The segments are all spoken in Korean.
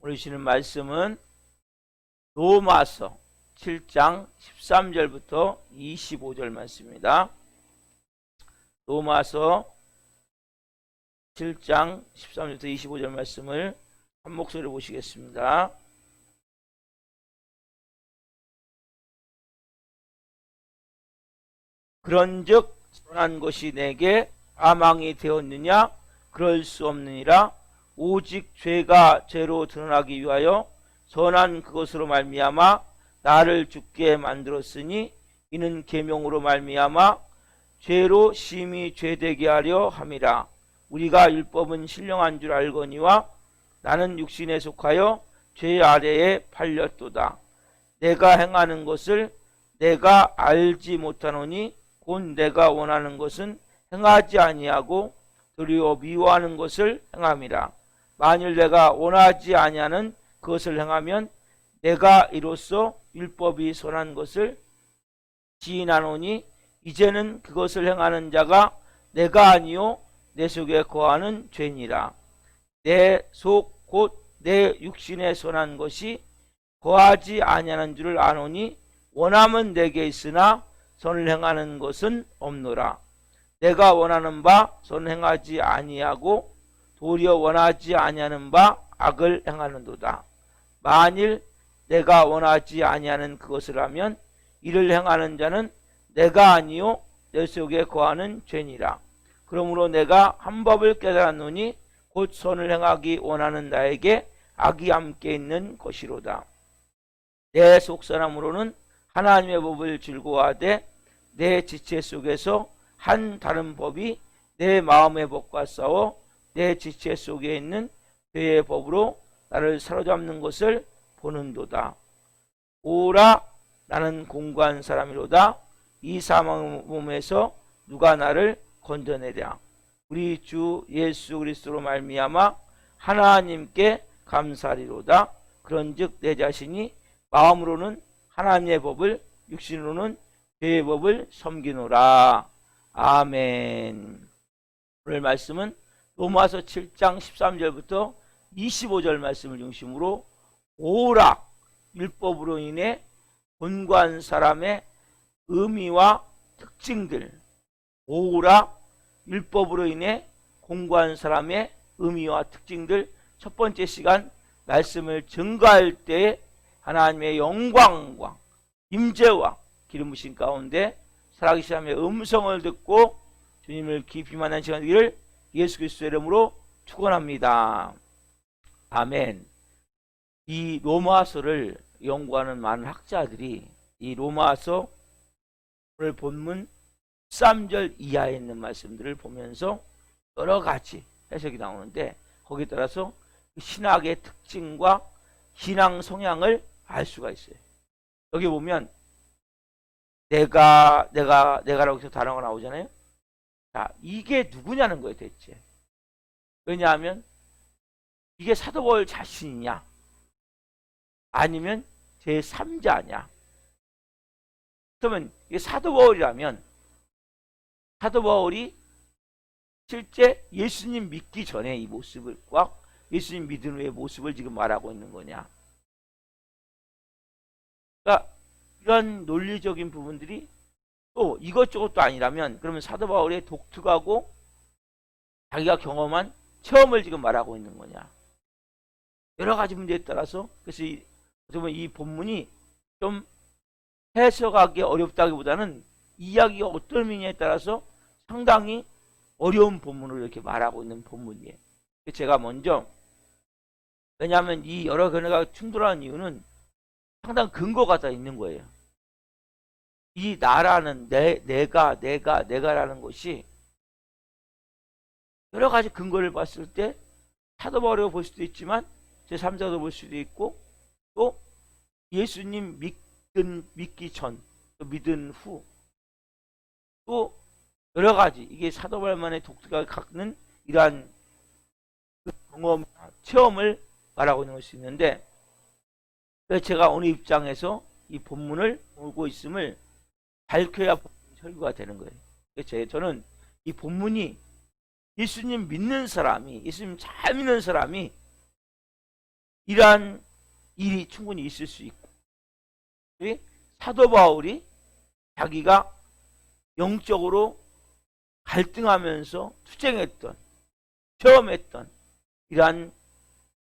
오늘 주시는 말씀은 로마서 7장 13절부터 25절 말씀입니다. 로마서 7장 13절부터 25절 말씀을 한 목소리로 보시겠습니다. 그런즉 선한 것이 내게 사망이 되었느냐? 그럴 수 없느니라. 오직 죄가 죄로 드러나기 위하여 선한 그것으로 말미암아 나를 죽게 만들었으니 이는 계명으로 말미암아 죄로 심히 죄되게 하려 함이라. 우리가 율법은 신령한 줄 알거니와 나는 육신에 속하여 죄 아래에 팔렸도다. 내가 행하는 것을 내가 알지 못하노니 곧 내가 원하는 것은 행하지 아니하고 도리어 미워하는 것을 행함이라. 만일 내가 원하지 아니하는 그것을 행하면 내가 이로써 율법이 선한 것을 지인하노니 이제는 그것을 행하는 자가 내가 아니요 내 속에 거하는 죄니라. 내 속 곧 내 육신에 선한 것이 거하지 아니하는 줄을 아노니 원함은 내게 있으나 선을 행하는 것은 없노라. 내가 원하는 바 선을 행하지 아니하고 도리어 원하지 아니하는 바 악을 행하는도다. 만일 내가 원하지 아니하는 그것을 하면 이를 행하는 자는 내가 아니요 내 속에 거하는 죄니라. 그러므로 내가 한 법을 깨달았노니 곧 선을 행하기 원하는 나에게 악이 함께 있는 것이로다. 내 속사람으로는 하나님의 법을 즐거워하되 내 지체 속에서 한 다른 법이 내 마음의 법과 싸워 내 지체 속에 있는 죄의 법으로 나를 사로잡는 것을 보는도다. 오라, 나는 공고한 사람이로다. 이 사망의 몸에서 누가 나를 건져내랴. 우리 주 예수 그리스도로 말미암아 하나님께 감사리로다. 그런즉 내 자신이 마음으로는 하나님의 법을, 육신으로는 죄의 법을 섬기노라. 아멘. 오늘 말씀은 로마서 7장 13절부터 25절 말씀을 중심으로 오라, 율법으로 인해 곤고한 사람의 의미와 특징들, 오라, 율법으로 인해 곤고한 사람의 의미와 특징들, 첫 번째 시간 말씀을 증거할 때 하나님의 영광과 임재와 기름 부으신 가운데 살아계신 하나님의 음성을 듣고 주님을 깊이 만난 시간 되기를 예수 그리스도의 이름으로 축원합니다. 아멘. 이 로마서를 연구하는 많은 학자들이 이 로마서 오늘 본문 13절 이하에 있는 말씀들을 보면서 여러 가지 해석이 나오는데 거기에 따라서 신학의 특징과 신앙 성향을 알 수가 있어요. 여기 보면 내가라고 해서 단어가 나오잖아요. 자, 이게 누구냐는 거예요, 대체. 왜냐하면 이게 사도 바울 자신이냐 아니면 제3자냐. 그러면 이게 사도 바울이라면 사도 바울이 실제 예수님 믿기 전에 이 모습과 예수님 믿은 후의 모습을 지금 말하고 있는 거냐. 그러니까 이런 논리적인 부분들이 또 이것저것도 아니라면 그러면 사도 바울의 독특하고 자기가 경험한 체험을 지금 말하고 있는 거냐. 여러 가지 문제에 따라서 그래서 이 본문이 좀 해석하기 어렵다기보다는 이야기가 어떤 의미냐에 따라서 상당히 어려운 본문으로 이렇게 말하고 있는 본문이에요. 제가 먼저 왜냐하면 이 여러 견해가 충돌하는 이유는 상당히 근거가 다 있는 거예요. 이 나라는 내가라는 것이 여러 가지 근거를 봤을 때 사도 바울이라고 볼 수도 있지만 제3자도 볼 수도 있고 또 예수님 믿기 전, 또 믿은 후, 또 여러 가지 이게 사도 바울만의 독특하게 갖는 이러한 경험, 체험을 말하고 있는 것이 있는데 제가 오늘 입장에서 이 본문을 보고 있음을 밝혀야 설교가 되는 거예요. 저는 이 본문이 예수님 믿는 사람이, 예수님 잘 믿는 사람이 이러한 일이 충분히 있을 수 있고, 사도 바울이 자기가 영적으로 갈등하면서 투쟁했던, 체험했던 이러한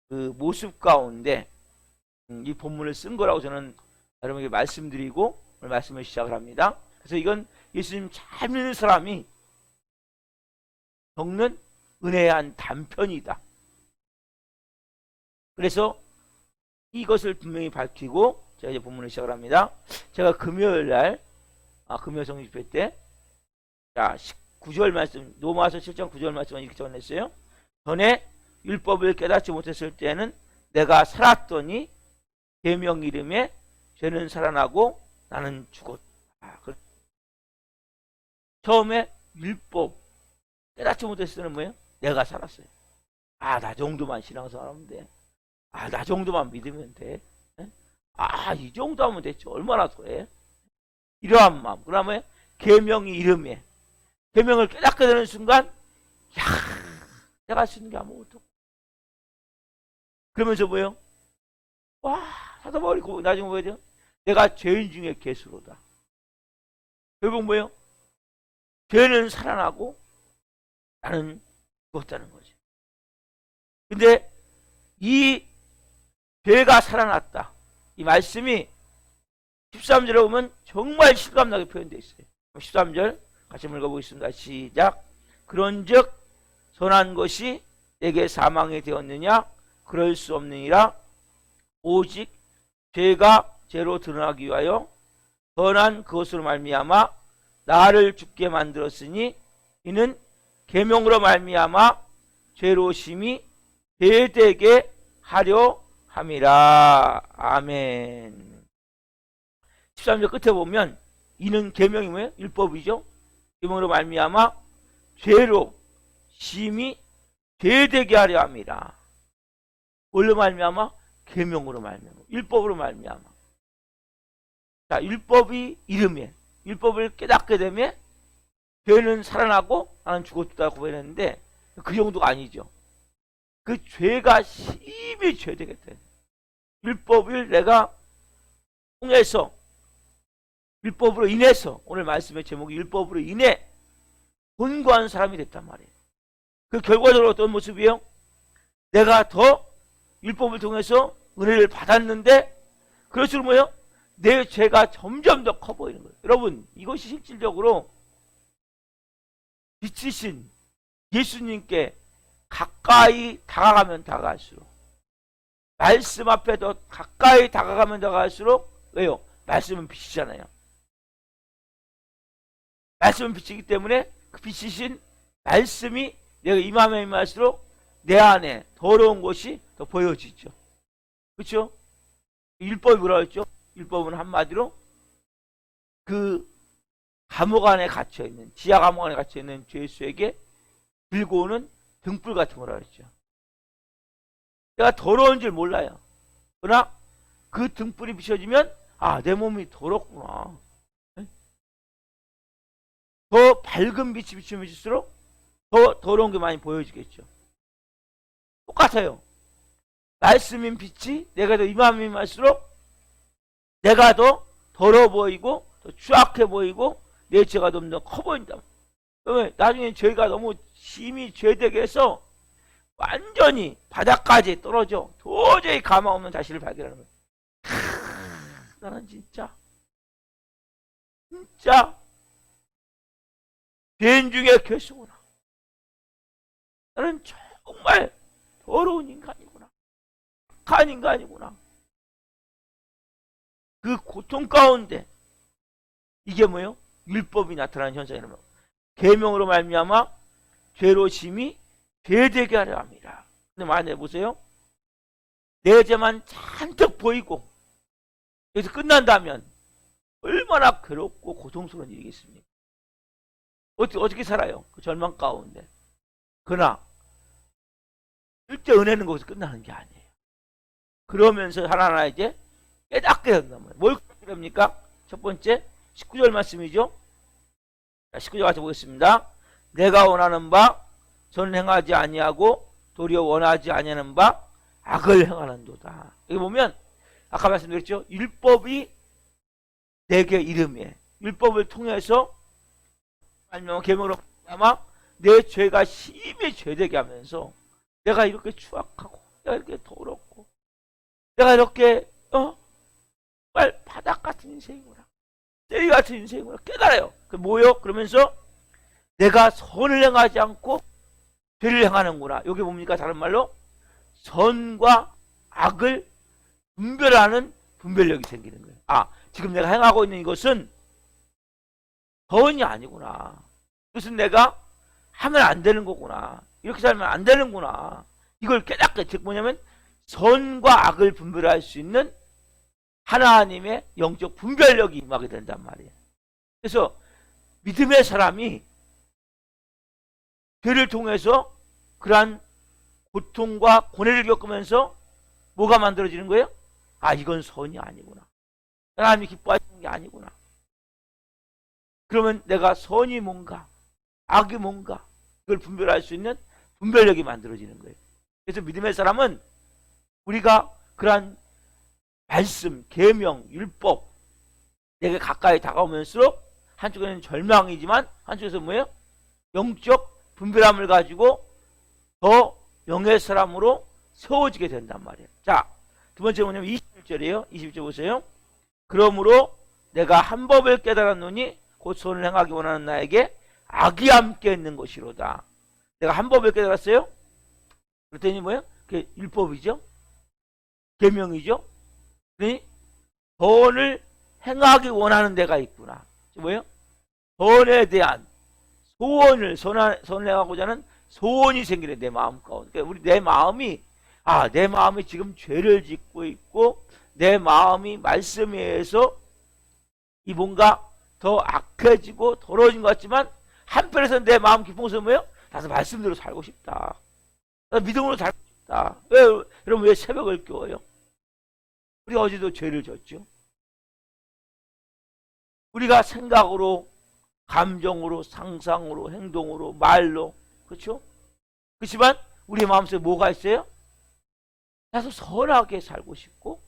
그 모습 가운데 이 본문을 쓴 거라고 저는 여러분에게 말씀드리고 오늘 말씀을 시작을 합니다. 그래서 이건 예수님 잘 믿는 사람이 겪는 은혜의 한 단편이다. 그래서 이것을 분명히 밝히고 제가 이제 본문을 시작을 합니다. 제가 금요일 날, 금요 성령 집회 때, 자, 19절 말씀, 로마서 7장 9절 말씀을 이렇게 전했어요. 전에 율법을 깨닫지 못했을 때는 내가 살았더니 계명 이름에 죄는 살아나고 나는 죽었다. 처음에 율법 깨닫지 못했을 때는 뭐예요? 내가 살았어요. 나 정도만 신앙생활하면 돼. 나 정도만 믿으면 돼. 이 정도 하면 됐죠. 얼마나 더해? 이러한 마음. 그 다음에 계명이 이름에, 계명을 깨닫게 되는 순간, 내가 할 수 있는 게 아무것도 없고. 그러면서 뭐예요? 사도 바울이 나중에 뭐예요? 돼요? 내가 죄인 중에 괴수로다. 결국 뭐예요? 죄는 살아나고 나는 죽었다는 거죠. 근데 이 죄가 살아났다. 이 말씀이 13절에 보면 정말 실감나게 표현되어 있어요. 13절 같이 읽어보겠습니다. 시작. 그런즉 선한 것이 내게 사망이 되었느냐? 그럴 수 없느니라. 오직 죄가 죄로 드러나기 위하여 선한 그것으로 말미암아 나를 죽게 만들었으니 이는 계명으로 말미암아 죄로 심히 죄되게 하려 함이라. 아멘. 13절 끝에 보면 이는 계명이 뭐예요? 율법이죠. 계명으로 말미암아 죄로 심히 죄되게 하려 함이라. 뭘로 말미암아? 계명으로 말미암아, 율법으로 말미암아. 자, 율법이 이름에, 율법을 깨닫게 되면 죄는 살아나고 나는 죽었다고 고백했는데 그 정도가 아니죠. 그 죄가 심히 죄되겠다. 율법을 내가 통해서, 율법으로 인해서, 오늘 말씀의 제목이 율법으로 인해 권고한 사람이 됐단 말이에요. 그 결과적으로 어떤 모습이에요? 내가 더 율법을 통해서 은혜를 받았는데 그럴수록 뭐예요? 내 죄가 점점 더 커 보이는 거예요. 여러분, 이것이 실질적으로 빛이신 예수님께 가까이 다가가면 다가갈수록, 말씀 앞에 더 가까이 다가가면 다가갈수록, 왜요? 말씀은 빛이잖아요. 말씀은 빛이기 때문에 그 빛이신 말씀이 내가 임하면 임할수록 내 안에 더러운 것이 더 보여지죠. 그렇죠? 율법이 뭐라고 했죠? 율법은 한마디로 그 감옥 안에 갇혀있는, 지하 감옥 안에 갇혀있는 죄수에게 들고 오는 등불 같은 거라고 했죠. 내가 더러운 줄 몰라요. 그러나 그 등불이 비춰지면 내 몸이 더럽구나. 더 밝은 빛이 비추면 비칠수록 더 더러운 게 많이 보여지겠죠. 똑같아요. 말씀인 빛이 내가 더 임하면 임할수록 내가 더 더러워 보이고 더 추악해 보이고 내 죄가 좀 더 커 보인다. 그러면 나중에 죄가 너무 심히 죄되게 해서 완전히 바닥까지 떨어져 도저히 가망 없는 자신을 발견하는 거예요. 나는 진짜 죄인 중에 괴수구나. 나는 정말 더러운 인간이구나. 악한 인간이구나. 그 고통 가운데 이게 뭐예요? 율법이 나타나는 현상이라는 거예요. 계명으로 말미암아 죄로 심히 죄되게 하려 합니다. 근데 만약에 보세요. 내 죄만 잔뜩 보이고 여기서 끝난다면 얼마나 괴롭고 고통스러운 일이겠습니까? 어떻게 살아요? 그 절망 가운데. 그러나 실제 은혜는 거기서 끝나는 게 아니에요. 그러면서 하나하나 이제 깨닫게 된단 말이에요. 뭘 깨닫게 됩니까? 첫 번째 19절 말씀이죠. 자, 19절 같이 보겠습니다. 내가 원하는 바 전 행하지 아니하고 도리어 원하지 아니하는 바 악을 행하는도다. 여기 보면 아까 말씀드렸죠. 율법이 내게 이름이에요. 율법을 통해서 아니면 계명으로 아마 내 죄가 심히 죄되게 하면서 내가 이렇게 추악하고 내가 이렇게 더럽고 내가 이렇게 정말 바닥 같은 인생이구나, 쓰레기 같은 인생이구나 깨달아요. 그 뭐요? 그러면서 내가 선을 행하지 않고 죄를 행하는구나. 여기 뭡니까? 다른 말로 선과 악을 분별하는 분별력이 생기는 거예요. 아, 지금 내가 행하고 있는 이것은 선이 아니구나. 이것은 내가 하면 안 되는 거구나. 이렇게 살면 안 되는구나. 이걸 깨닫게, 즉 뭐냐면 선과 악을 분별할 수 있는 하나님의 영적 분별력이 임하게 된단 말이에요. 그래서 믿음의 사람이 죄를 통해서 그러한 고통과 고뇌를 겪으면서 뭐가 만들어지는 거예요? 아, 이건 선이 아니구나. 하나님이 기뻐하시는 게 아니구나. 그러면 내가 선이 뭔가 악이 뭔가 그걸 분별할 수 있는 분별력이 만들어지는 거예요. 그래서 믿음의 사람은 우리가 그러한 말씀, 계명, 율법 내게 가까이 다가오면서 한쪽에는 절망이지만 한쪽에서 뭐예요? 영적 분별함을 가지고 더 영의 사람으로 세워지게 된단 말이에요. 자, 두 번째 뭐냐면 21절이에요. 21절 보세요. 그러므로 내가 한 법을 깨달았노니 곧 선을 행하기 원하는 나에게 악이 함께 있는 것이로다. 내가 한 법을 깨달았어요. 그랬더니 뭐예요? 그게 율법이죠. 계명이죠. 그러니 선을 행하기 원하는 데가 있구나. 뭐예요? 선에 대한 소원을 선을 행하고자 하는 소원이 생기네, 내 마음 가운데. 그러니까 우리 내 마음이 내 마음이 지금 죄를 짓고 있고 내 마음이 말씀에 의해서 이 뭔가 더 악해지고 더러워진 것 같지만 한편에서는 내 마음 깊은 뭐예요? 나도 말씀대로 살고 싶다. 나도 믿음으로 살고 싶다. 왜, 여러분 왜 새벽을 깨워요? 우리 어제도 죄를 졌죠. 우리가 생각으로, 감정으로, 상상으로, 행동으로, 말로, 그렇죠? 그렇지만 우리 마음속에 뭐가 있어요? 나도 선하게 살고 싶고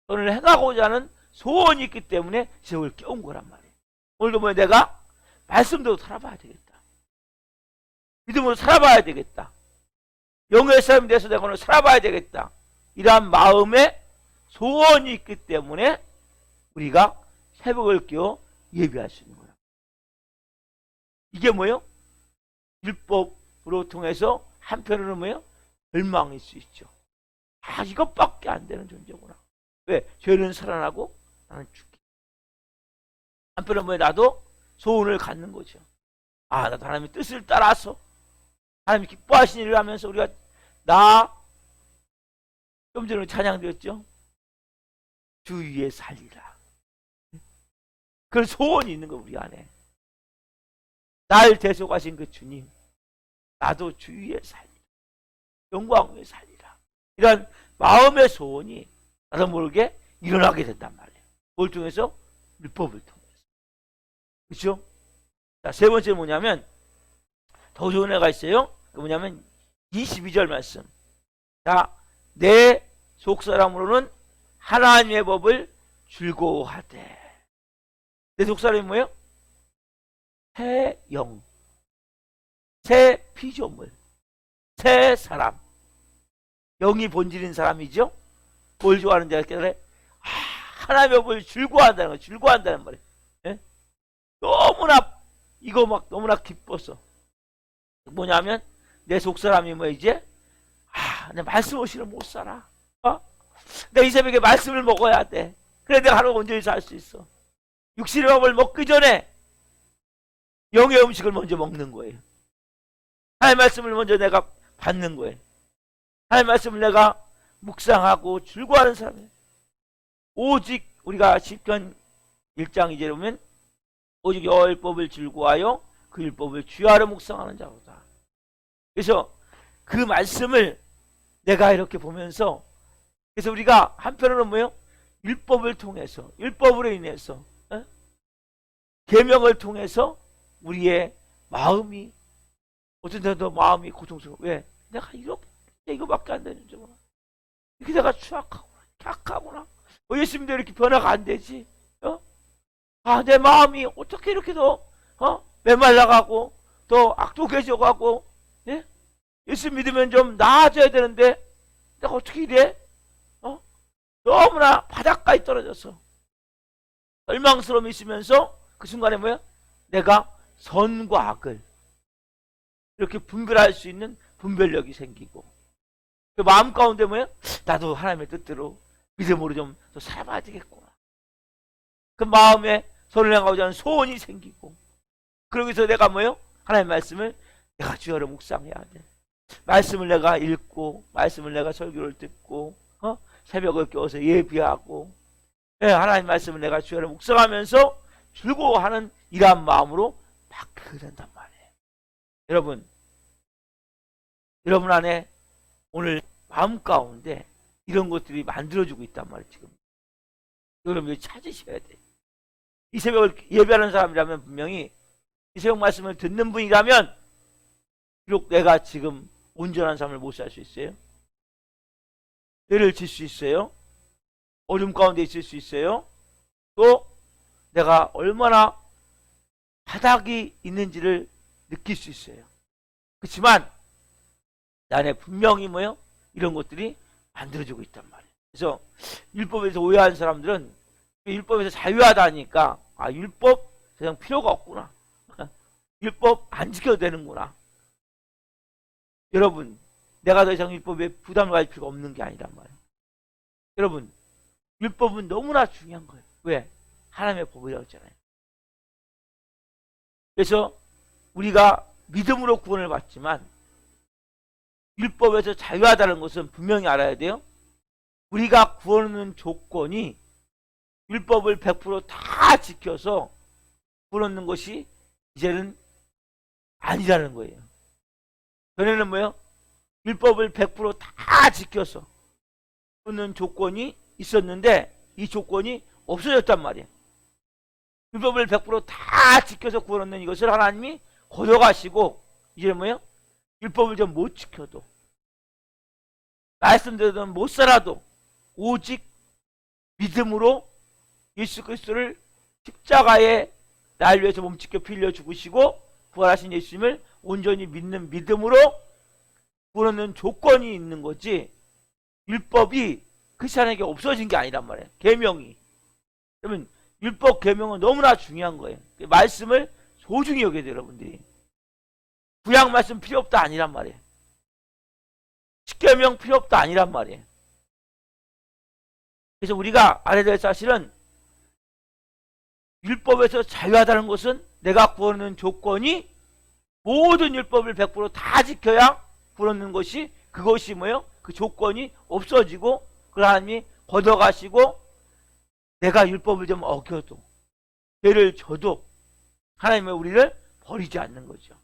선을 행하고자 하는 소원이 있기 때문에 새벽을 깨운 거란 말이에요. 오늘도 뭐 내가 말씀대로 살아봐야 되겠다. 믿음으로 살아봐야 되겠다. 영의 사람이 돼서 내가 오늘 살아봐야 되겠다. 이러한 마음에 소원이 있기 때문에 우리가 새벽을 깨워 예배할 수 있는 거야. 이게 뭐예요? 율법으로 통해서 한편으로는 뭐예요? 절망일 수 있죠. 이것밖에 안 되는 존재구나. 왜? 죄는 살아나고 나는 죽기. 한편으로는 뭐예요? 나도 소원을 갖는 거죠. 나도 하나님의 뜻을 따라서 하나님이 기뻐하시는 일을 하면서 우리가 좀 전에 찬양드렸죠? 주 위에 살리라. 그런 소원이 있는 거 우리 안에. 날 대속하신 그 주님, 나도 주 위에 살리라. 영광 위에 살리라. 이런 마음의 소원이 나도 모르게 일어나게 된단 말이에요. 뭘 통해서? 율법을 통해서. 그렇죠? 자, 세 번째 뭐냐면 더 좋은 애가 있어요. 그 뭐냐면 22절 말씀. 자, 내 속사람으로는 하나님의 법을 즐거워하되. 내 속사람이 뭐예요? 새 영, 새 피조물, 새 사람. 영이 본질인 사람이죠. 뭘 좋아하는 자가 깨달아요? 하나님의 법을 즐거워한다는 거예요. 즐거워한다는 말이에요. 예? 너무나 이거 막 너무나 기뻐서 뭐냐면 내 속사람이 뭐 이제 내 말씀 없이는 못 살아. 내가 이 새벽에 말씀을 먹어야 돼. 그래 내가 하루 온전히 살 수 있어. 육신의 밥을 먹기 전에 영의 음식을 먼저 먹는 거예요. 하나님의 말씀을 먼저 내가 받는 거예요. 하나님의 말씀을 내가 묵상하고 즐거워하는 사람이에요. 오직 우리가 시편 1장 2절에 보면 오직 여호와의 율법을 즐거워하여 그 율법을 주야로 묵상하는 자로다. 그래서 그 말씀을 내가 이렇게 보면서 그래서 우리가 한편으로는 뭐예요? 율법을 통해서 율법으로 인해서 계명을 통해서 우리의 마음이 어떤 데도 마음이 고통스러워. 왜? 내가 이거밖에 안 되는 줄 몰라. 이렇게 내가 추악하구나, 약하구나. 예수님도 이렇게 변화가 안 되지. 내 마음이 어떻게 이렇게 더 메말라가고 더 악독해져가고, 예? 예수 믿으면 좀 나아져야 되는데 내가 어떻게 이래? 너무나 바닥까지 떨어져서 절망스러움이 있으면서 그 순간에 뭐야? 내가 선과 악을 이렇게 분별할 수 있는 분별력이 생기고, 그 마음 가운데 뭐야? 나도 하나님의 뜻대로 믿음으로 좀 더 살아봐야 되겠구나. 그 마음에 선을 행하고자 하는 소원이 생기고, 그러기서 내가 뭐요? 하나님의 말씀을 내가 주여를 묵상해야 돼. 말씀을 내가 읽고, 말씀을 내가 설교를 듣고, 새벽을 깨워서 예비하고, 하나님 말씀을 내가 주여를 묵상하면서 즐거워하는 이러한 마음으로 바뀌게 된단 말이에요. 여러분 안에 오늘 마음 가운데 이런 것들이 만들어지고 있단 말이에요. 지금 여러분이 찾으셔야 돼요. 이 새벽을 예배하는 사람이라면, 분명히 이 새벽 말씀을 듣는 분이라면 비록 내가 지금 온전한 삶을 못 살 수 있어요. 죄를 질 수 있어요. 어둠 가운데 있을 수 있어요. 또 내가 얼마나 바닥이 있는지를 느낄 수 있어요. 그렇지만 내 안에 분명히 뭐요? 이런 것들이 만들어지고 있단 말이에요. 그래서 율법에서 오해한 사람들은 율법에서 자유하다니까, 율법 그냥 필요가 없구나. 율법 안 지켜도 되는구나. 여러분, 내가 더 이상 율법에 부담을 가질 필요가 없는 게 아니란 말이에요. 여러분, 율법은 너무나 중요한 거예요. 왜? 하나님의 법이라고 했잖아요. 그래서 우리가 믿음으로 구원을 받지만 율법에서 자유하다는 것은 분명히 알아야 돼요. 우리가 구원하는 조건이 율법을 100%다 지켜서 구원하는 것이 이제는 아니라는 거예요. 전에는 뭐예요? 율법을 100%다 지켜서 구원하는 조건이 있었는데 이 조건이 없어졌단 말이에요. 율법을 100%다 지켜서 구원하는 이것을 하나님이 거둬가시고, 이제 뭐예요? 율법을 좀 못 지켜도, 말씀대로 못 살아도 오직 믿음으로 예수 그리스도를 십자가에 날 위해서 몸짓겨 피 흘려 죽으시고 부활하신 예수님을 온전히 믿는 믿음으로 구원하는 조건이 있는 거지, 율법이 크리스찬에게 없어진 게 아니란 말이에요. 계명이. 그러면 율법 계명은 너무나 중요한 거예요. 말씀을 소중히 여겨야 돼요, 여러분들이. 구약 말씀 필요 없다 아니란 말이에요. 십계명 필요 없다 아니란 말이에요. 그래서 우리가 알아야 될 사실은 율법에서 자유하다는 것은 내가 구원하는 조건이 모든 율법을 100%다 지켜야 구원하는 것이, 그것이 뭐예요? 그 조건이 없어지고 그 하나님이 걷어가시고 내가 율법을 좀 어겨도, 죄를 져도 하나님은 우리를 버리지 않는 거죠.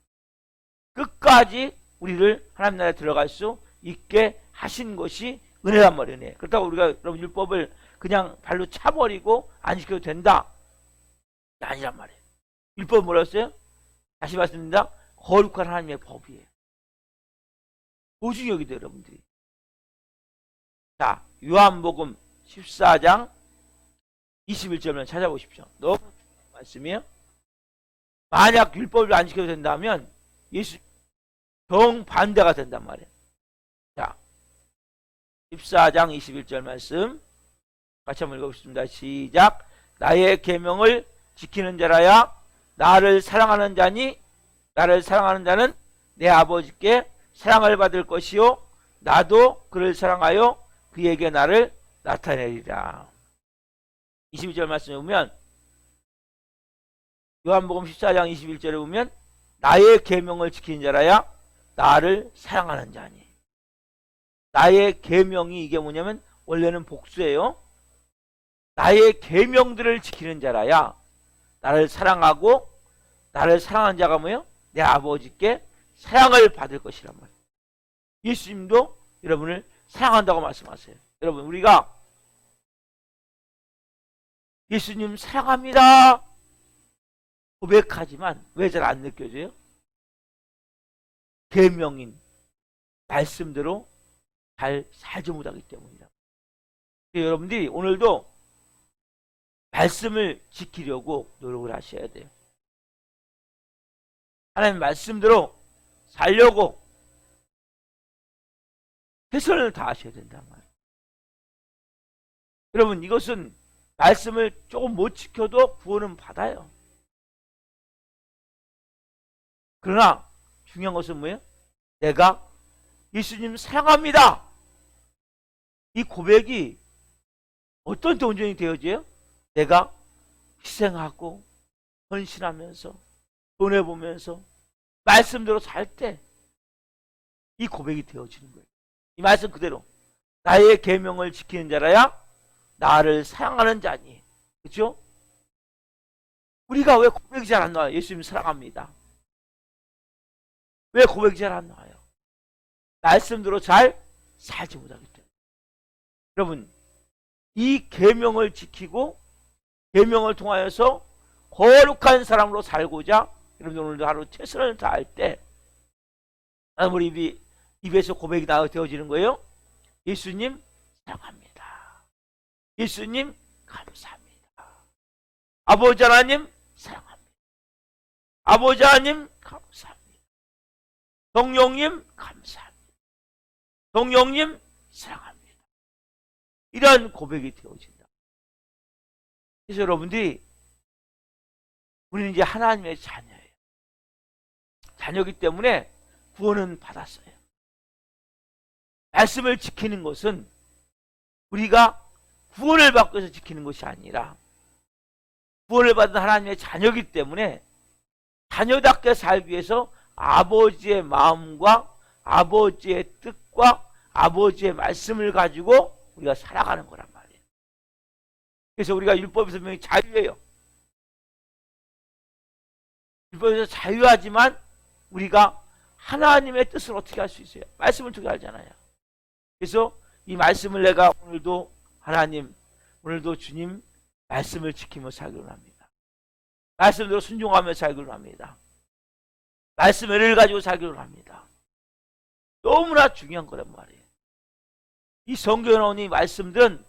끝까지 우리를 하나님 나라에 들어갈 수 있게 하신 것이 은혜란 말이에요. 은혜. 그렇다고 우리가 여러분 율법을 그냥 발로 차버리고 안 지켜도 된다, 아니란 말이에요. 율법은 뭐라고 했어요? 다시 말씀드립니다. 거룩한 하나님의 법이에요. 소중히 여기도 여러분들이. 자, 요한복음 14장 21절만 찾아보십시오. 너무 중요한 말씀이에요. 만약 율법을 안 지켜도 된다면 예수 정반대가 된단 말이에요. 자, 14장 21절 말씀 같이 한번 읽어보겠습니다. 시작. 나의 계명을 지키는 자라야 나를 사랑하는 자니, 나를 사랑하는 자는 내 아버지께 사랑을 받을 것이요 나도 그를 사랑하여 그에게 나를 나타내리라. 22절 말씀에 보면, 요한복음 14장 21절에 보면 나의 계명을 지키는 자라야 나를 사랑하는 자니. 나의 계명이 이게 뭐냐면 원래는 복수예요. 나의 계명들을 지키는 자라야 나를 사랑하고, 나를 사랑하는 자가 뭐예요? 내 아버지께 사랑을 받을 것이란 말이에요. 예수님도 여러분을 사랑한다고 말씀하세요. 여러분, 우리가 예수님 사랑합니다 고백하지만 왜 잘 안 느껴져요? 계명인 말씀대로 잘 살지 못하기 때문이다. 여러분들이 오늘도 말씀을 지키려고 노력을 하셔야 돼요. 하나님 말씀대로 살려고 최선을 다하셔야 된단 말이에요. 여러분, 이것은 말씀을 조금 못 지켜도 구원은 받아요. 그러나 중요한 것은 뭐예요? 내가 예수님 사랑합니다. 이 고백이 어떤 때 온전히 되어져요? 내가 희생하고 헌신하면서 손해보면서 말씀대로 살 때 이 고백이 되어지는 거예요. 이 말씀 그대로 나의 계명을 지키는 자라야 나를 사랑하는 자니. 그렇죠? 우리가 왜 고백이 잘 안 나와요? 예수님 사랑합니다. 왜 고백이 잘 안 나와요? 말씀대로 잘 살지 못하기 때문에. 여러분, 이 계명을 지키고 계명을 통하여서 거룩한 사람으로 살고자 여러분 오늘도 하루 최선을 다할 때 우리 입에서 고백이 되어지는 거예요. 예수님 사랑합니다. 예수님 감사합니다. 아버지 하나님 사랑합니다. 아버지 하나님 감사합니다. 성령님 감사합니다. 성령님 사랑합니다. 이러한 고백이 되어진다. 그래서 여러분들이 우리는 이제 하나님의 자녀예요. 자녀이기 때문에 구원은 받았어요. 말씀을 지키는 것은 우리가 구원을 받고 해서 지키는 것이 아니라 구원을 받은 하나님의 자녀이기 때문에 자녀답게 살기 위해서 아버지의 마음과 아버지의 뜻과 아버지의 말씀을 가지고 우리가 살아가는 거란 말이에요. 그래서 우리가 율법에서 분명히 자유예요. 율법에서 자유하지만 우리가 하나님의 뜻을 어떻게 할 수 있어요? 말씀을 통해 알잖아요. 그래서 이 말씀을 내가 오늘도 하나님, 오늘도 주님 말씀을 지키며 살기로 합니다. 말씀대로 순종하며 살기로 합니다. 말씀의 은혜를 가지고 살기로 합니다. 너무나 중요한 거란 말이에요. 이 성경에 나온 이 말씀들은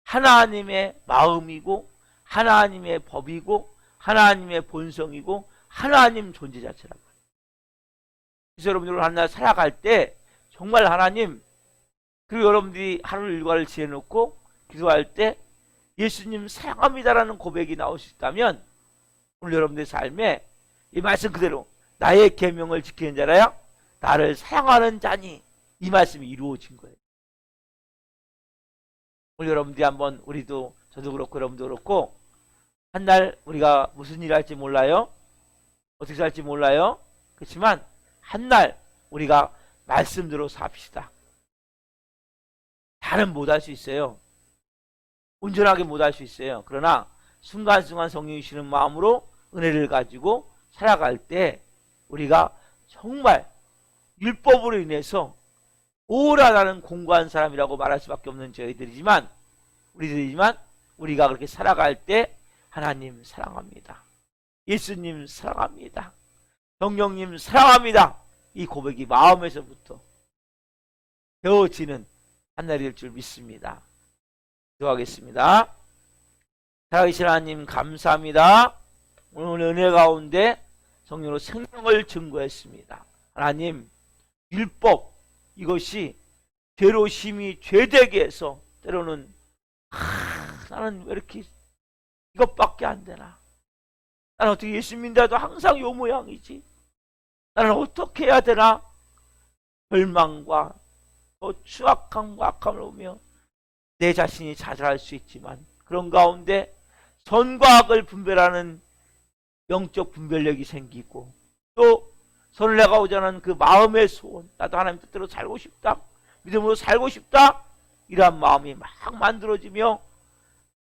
하나님의 마음이고 하나님의 법이고 하나님의 본성이고 하나님 존재 자체란 말이에요. 그래서 여러분들 하나 살아갈 때 정말 하나님, 그리고 여러분들이 하루 일과를 지내놓고 기도할 때 예수님 사랑합니다라는 고백이 나올 수 있다면 오늘 여러분들의 삶에 이 말씀 그대로 나의 계명을 지키는 자라야 나를 사랑하는 자니, 이 말씀이 이루어진 거예요. 오늘 여러분들이 한번, 우리도, 저도 그렇고 여러분도 그렇고, 한 날 우리가 무슨 일을 할지 몰라요. 어떻게 살지 몰라요. 그렇지만 한 날 우리가 말씀대로 삽시다. 다는 못할 수 있어요. 온전하게 못할 수 있어요. 그러나 순간순간 성령이 주시는 마음으로 은혜를 가지고 살아갈 때 우리가 정말 율법으로 인해서 오라라는 공고한 사람이라고 말할 수밖에 없는 저희들이지만 우리가 그렇게 살아갈 때 하나님 사랑합니다. 예수님 사랑합니다. 성령님 사랑합니다. 이 고백이 마음에서부터 되어지는 한날이 될 줄 믿습니다. 기도하겠습니다. 살아계신 하나님 감사합니다. 오늘 은혜 가운데 성령으로 생명을 증거했습니다. 하나님, 율법 이것이 죄로 심히 죄되게 해서 때로는 나는 왜 이렇게 이것밖에 안 되나? 나는 어떻게 예수 믿는다도 항상 요 모양이지? 나는 어떻게 해야 되나? 절망과 또 추악함과 악함을 보며 내 자신이 좌절할 수 있지만 그런 가운데 선과 악을 분별하는 영적 분별력이 생기고 또 선을 내가고자 하는 그 마음의 소원, 나도 하나님 뜻대로 살고 싶다, 믿음으로 살고 싶다, 이러한 마음이 막 만들어지며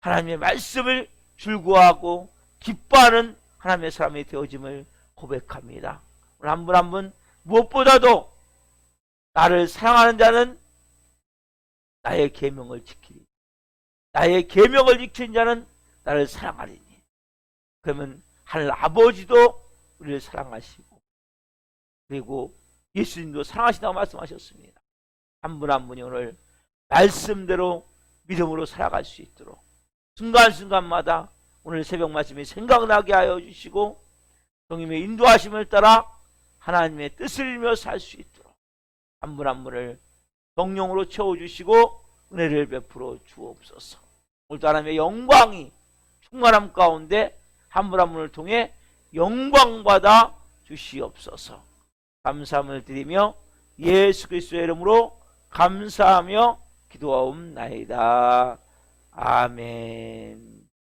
하나님의 말씀을 즐거워하고 기뻐하는 하나님의 사람이 되어짐을 고백합니다. 오늘 한 분 한 분 무엇보다도 나를 사랑하는 자는 나의 계명을 지키리, 나의 계명을 지키는 자는 나를 사랑하리니. 그러면 하늘 아버지도 우리를 사랑하시고 그리고 예수님도 사랑하신다고 말씀하셨습니다. 한 분 한 분이 오늘 말씀대로 믿음으로 살아갈 수 있도록 순간순간마다 오늘 새벽 말씀이 생각나게 하여 주시고 성님의 인도하심을 따라 하나님의 뜻을 이루며 살 수 있도록 한 분 한 분을 성령으로 채워주시고 은혜를 베풀어 주옵소서. 오늘도 하나님의 영광이 충만함 가운데 한 분 한 분을 통해 영광받아 주시옵소서. 감사함을 드리며 예수 그리스도의 이름으로 감사하며 기도하옵나이다. 아멘.